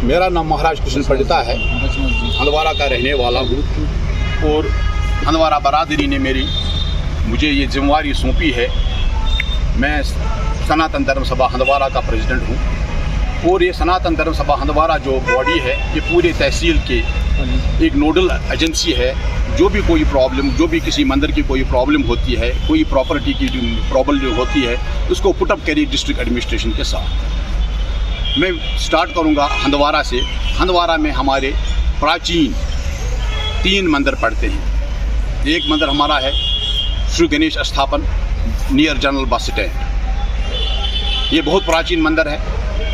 मेरा नाम महाराज कृष्ण पंडिता है। हंदवारा का रहने वाला हूँ और हंदवारा बरादरी ने मुझे ये जिम्मेवारी सौंपी है। मैं सनातन धर्म सभा हंदवारा का प्रेसिडेंट हूँ और ये सनातन धर्म सभा हंदवारा जो बॉडी है ये पूरे तहसील के एक नोडल एजेंसी है। जो भी कोई प्रॉब्लम, जो भी किसी मंदिर की कोई प्रॉब्लम होती है, कोई प्रॉपर्टी की प्रॉब्लम होती है, उसको पुटअप करिए डिस्ट्रिक्ट एडमिनिस्ट्रेशन के साथ। मैं स्टार्ट करूंगा हंदवारा से। हंदवारा में हमारे प्राचीन 3 मंदिर पड़ते हैं। एक मंदिर हमारा है श्री गणेश स्थापन नियर जनरल बस स्टैंड। ये बहुत प्राचीन मंदिर है,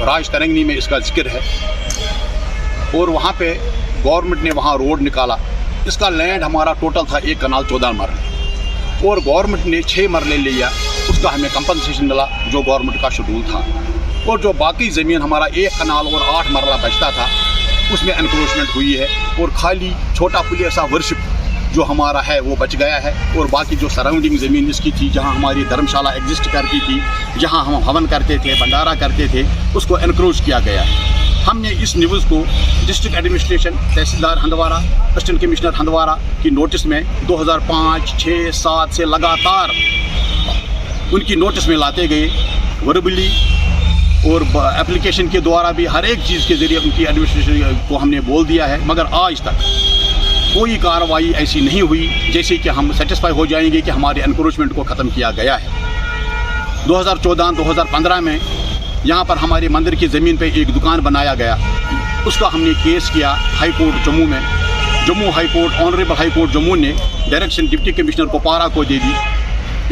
राज तरंगिनी में इसका जिक्र है और वहाँ पे गवर्नमेंट ने वहाँ रोड निकाला। इसका लैंड हमारा टोटल था 1 कनाल 14 मरले और गवर्नमेंट ने 6 मरले लिया। उसका हमें कंपनसेशन मिला जो गवर्नमेंट का शेड्यूल था और जो बाकी ज़मीन हमारा 1 कनाल और 8 मरला बचता था उसमें एनक्रोचमेंट हुई है और खाली छोटा पुलिया सा वर्शिप जो हमारा है वो बच गया है और बाकी जो सराउंडिंग ज़मीन इसकी थी, जहाँ हमारी धर्मशाला एग्जिस्ट करती थी, जहाँ हम हवन करते थे, भंडारा करते थे, उसको एनक्रोच किया गया है। हमने इस न्यूज़ को डिस्ट्रिक्ट एडमिनिस्ट्रेशन, तहसीलदार हंदवारा, असिस्टेंट कमिश्नर हंदवारा की नोटिस में 2005, 6, 7 से लगातार उनकी नोटिस में लाते गए। वर्बली और एप्लीकेशन के द्वारा भी हर एक चीज़ के ज़रिए उनकी एडमिनिस्ट्रेशन को हमने बोल दिया है, मगर आज तक कोई कार्रवाई ऐसी नहीं हुई जैसे कि हम सेटिस्फाई हो जाएंगे कि हमारे एनक्रोचमेंट को ख़त्म किया गया है। 2014-2015 में यहाँ पर हमारे मंदिर की ज़मीन पे एक दुकान बनाया गया। उसका हमने केस किया हाई कोर्ट जम्मू में। Jammu high court, honourable high court Jammu ने डायरेक्शन डिप्टी कमिश्नर कुपवारा को दे दी,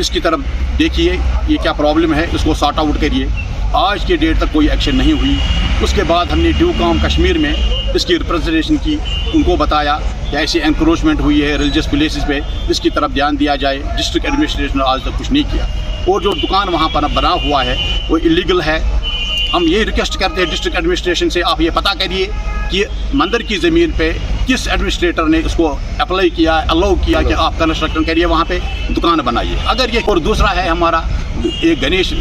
इसकी तरफ देखिए ये क्या प्रॉब्लम है, इसको सॉर्ट आउट करिए। आज के डेट तक कोई एक्शन नहीं हुई। उसके बाद हमने ड्यूकॉम कश्मीर में इसकी रिप्रेजेंटेशन की, उनको बताया कि ऐसी एनक्रोचमेंट हुई है रिलीजियस प्लेसेस पे, इसकी तरफ ध्यान दिया जाए। डिस्ट्रिक्ट एडमिनिस्ट्रेशन ने आज तक कुछ नहीं किया और जो दुकान वहाँ पर बना हुआ है वो इलीगल है। हम ये रिक्वेस्ट करते हैं डिस्ट्रिक्ट एडमिनिस्ट्रेशन से, आप ये पता करिए कि मंदिर की ज़मीन पे किस एडमिनिस्ट्रेटर ने इसको अप्लाई किया, अलाउ किया कि आप कंस्ट्रक्शन करिए, वहाँ पे दुकान बनाइए। अगर ये, और दूसरा है हमारा एक गणेश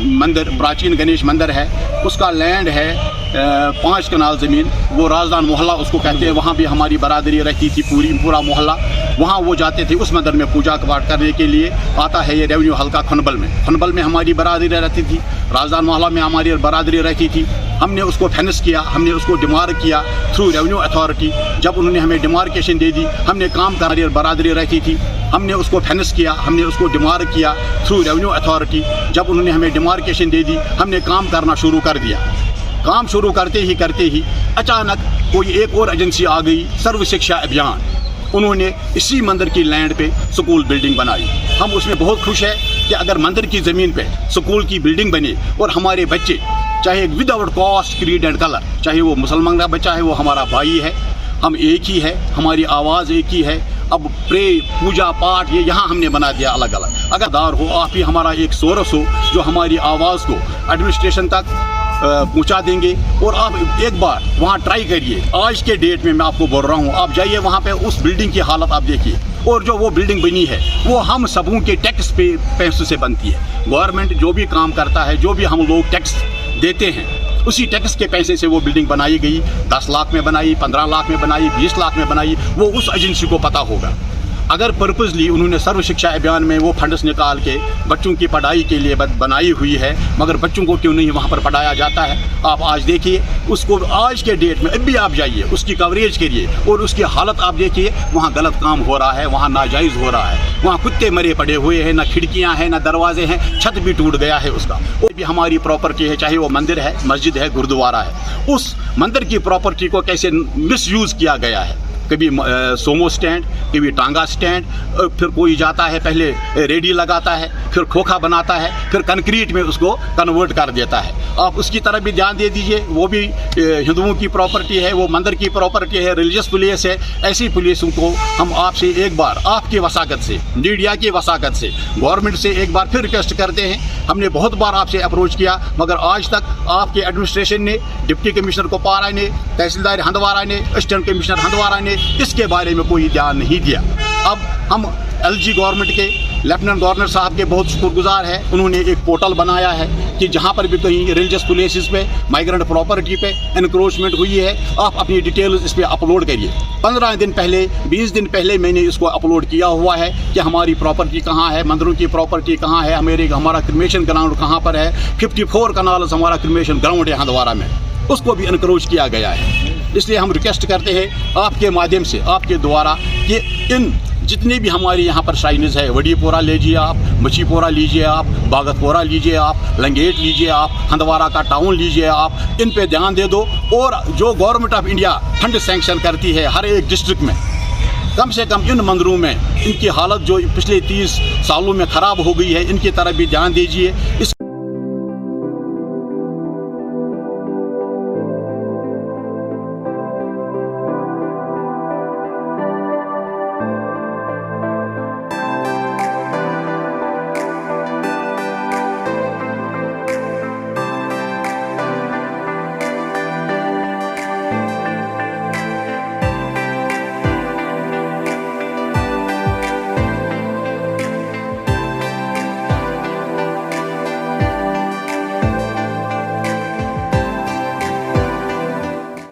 मंदिर, प्राचीन गणेश मंदिर है, उसका लैंड है 5 कनाल ज़मीन, वो राजदान मोहल्ला उसको कहते हैं। वहाँ भी हमारी बरादरी रहती थी, पूरा मोहल्ला। वहाँ वो जाते थे उस मंदिर में पूजा पाठ करने के लिए। आता है ये रेवेन्यू हल्का खनबल में हमारी बरादरी रहती थी, राजदान मोहल्ला में हमारी बरादरी रहती थी। हमने उसको फेंस किया, हमने उसको डिमार्क किया थ्रू रेवेन्यू अथॉरिटी। जब उन्होंने हमें डिमार्केशन दे दी, हमने काम कर बरादरी रहती थी, हमने उसको फेंस किया, हमने उसको डिमार्क किया थ्रू रेवेन्यू अथॉरिटी। जब उन्होंने हमें डिमार्केशन दे दी, हमने काम करना शुरू कर दिया। काम शुरू करते ही अचानक कोई एक और एजेंसी आ गई, सर्व शिक्षा अभियान। उन्होंने इसी मंदिर की लैंड पे स्कूल बिल्डिंग बनाई। हम उसमें बहुत खुश है कि अगर मंदिर की ज़मीन पे स्कूल की बिल्डिंग बने और हमारे बच्चे, चाहे without caste, creed and colour, चाहे वो मुसलमान का बच्चा है, वो हमारा भाई है, हम एक ही है, हमारी आवाज़ एक ही है। अब प्रे, पूजा पाठ ये यहाँ हमने बना दिया अलग अलग। अगर दार हो, आप ही हमारा एक सोर्स हो जो हमारी आवाज़ को एडमिनिस्ट्रेशन तक पहुँचा देंगे। और आप एक बार वहाँ ट्राई करिए। आज के डेट में मैं आपको बोल रहा हूँ, आप जाइए वहाँ पे, उस बिल्डिंग की हालत आप देखिए। और जो वो बिल्डिंग बनी है वो हम सबों के टैक्स पे पैसों से बनती है। गवर्नमेंट जो भी काम करता है, जो भी हम लोग टैक्स देते हैं, उसी टैक्स के पैसे से वो बिल्डिंग बनाई गई। 10 लाख में बनाई, 15 लाख में बनाई, 20 लाख में बनाई, वो उस एजेंसी को पता होगा। अगर पर्पसली उन्होंने सर्व शिक्षा अभियान में वो फंड्स निकाल के बच्चों की पढ़ाई के लिए बनाई हुई है, मगर बच्चों को क्यों नहीं वहाँ पर पढ़ाया जाता है? आप आज देखिए उसको, आज के डेट में अभी आप जाइए, उसकी कवरेज करिए और उसकी हालत आप देखिए। वहाँ गलत काम हो रहा है, वहाँ नाजायज़ हो रहा है, वहाँ कुत्ते मरे पड़े हुए हैं, ना खिड़कियाँ हैं, ना दरवाजे हैं, छत भी टूट गया है उसका। वो भी हमारी प्रॉपर्टी है, चाहे वो मंदिर है, मस्जिद है, गुरुद्वारा है। उस मंदिर की प्रॉपर्टी को कैसे मिसयूज़ किया गया है। कभी सोमो स्टैंड, कभी टांगा स्टैंड, फिर कोई जाता है पहले रेडी लगाता है, फिर खोखा बनाता है, फिर कंक्रीट में उसको कन्वर्ट कर देता है। आप उसकी तरफ भी ध्यान दे दीजिए। वो भी हिंदुओं की प्रॉपर्टी है, वो मंदिर की प्रॉपर्टी है, रिलीजियस प्लेस है। ऐसी प्लेसों को हम आपसे एक बार, आपकी वसाकत से, मीडिया की वसाकत से, गवर्नमेंट से एक बार फिर रिक्वेस्ट करते हैं। हमने बहुत बार आपसे अप्रोच किया, मगर आज तक आपके एडमिनिस्ट्रेशन ने, डिप्टी कमिश्नर कुपवारा ने, तहसीलदार हंदवारा ने, असिस्टेंट कमिश्नर हंदवारा ने इसके बारे में कोई ध्यान नहीं दिया। अब हम एलजी गवर्नमेंट के लेफ्टिनेंट गवर्नर साहब के बहुत शुक्रगुजार है। उन्होंने एक पोर्टल बनाया है कि जहाँ पर भी कहीं रिलीजियस प्लेसेस पे, माइग्रेंट प्रॉपर्टी पे एनक्रोचमेंट हुई है, आप अपनी डिटेल्स इस पर अपलोड करिए। 15 दिन पहले, 20 दिन पहले मैंने इसको अपलोड किया हुआ है कि हमारी प्रॉपर्टी कहाँ है, मंदिरों की प्रॉपर्टी कहाँ है, हमारा क्रिमेशन ग्राउंड कहाँ पर है। 54 कनाल हमारा क्रिमेशन ग्राउंड है हंदवारा में, उसको भी एनक्रोच किया गया है। इसलिए हम रिक्वेस्ट करते हैं आपके माध्यम से, आपके द्वारा, कि इन जितने भी हमारे यहाँ पर श्राइन्स है, वडीपोरा लीजिए आप, मछीपोरा लीजिए आप, बागतपोरा लीजिए आप, लंगेट लीजिए आप, हंदवारा का टाउन लीजिए आप, इन पे ध्यान दे दो। और जो government of India fund sanction करती है हर एक डिस्ट्रिक्ट में, कम से कम इन मंदिरों में इनकी हालत जो पिछले 30 सालों में ख़राब हो गई है, इनकी तरफ भी ध्यान दीजिए। इस